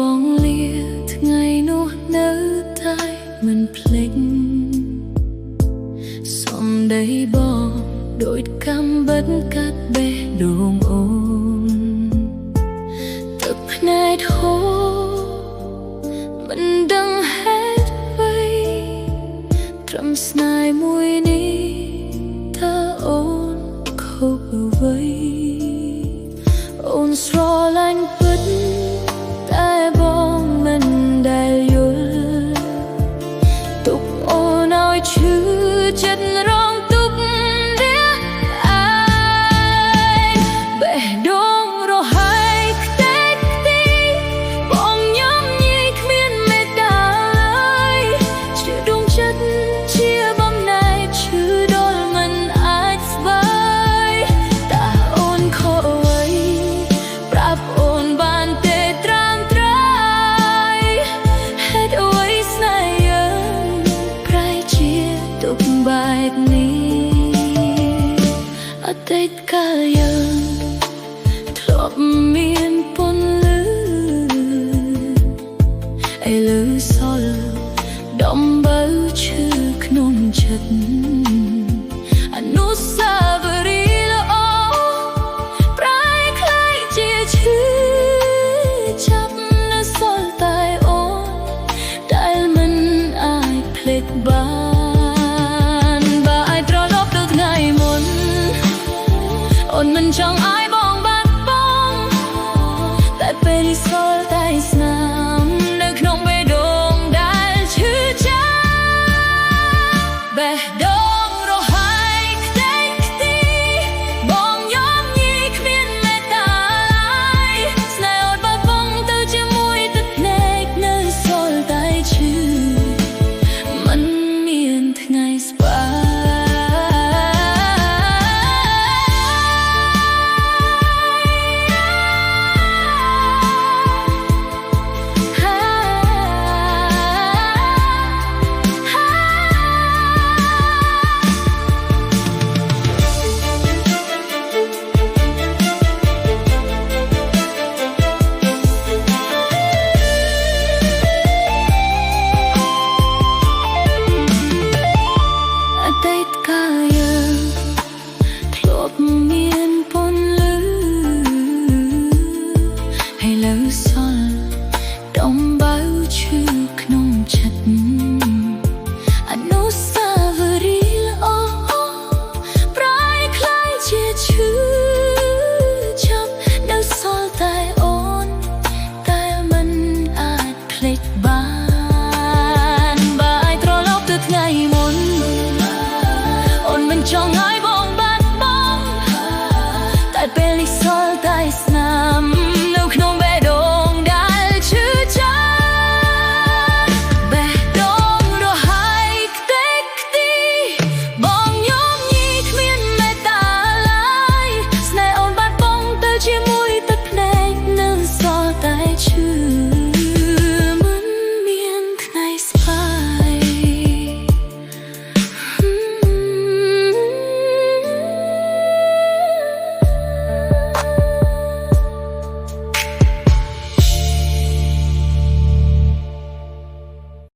បងលាថ្ងៃនោះនៅតែមិនភ្លេចសំដីបងដូចកាំបិតកាត់បេះដូងអូនទឹកភ្នែកហូរមិនដឹងហេតុអ្វីត្រឹមស្នេហ៍មួយនេះតើអូនខុសអ្វីអូនស្រឡាញ់ពិតតែបងមិនដែលយល់ទុកអូនឲ្យឈឺចិត្តរងទុក្ខរាអាយបេះដូងរហើយខ្ទេចខ្ទីបងញ៉ាំញីគ្មានមេត្តាឡើយជាដួងចិត្តជាបំណែកឈឺដល់មិនអាចស្បើយតើអូនខុសអ្វីប្រាប់អូនបានទេត្រាំត្រៃហេតុអ្វីស្នេហ៍យើងប្រែជាទុកបែបនេះអតីតកាលយើងធ្លាប់មានពន្លឺឥឡូវសល់ដំបៅឈឺក្នុងចិត្ត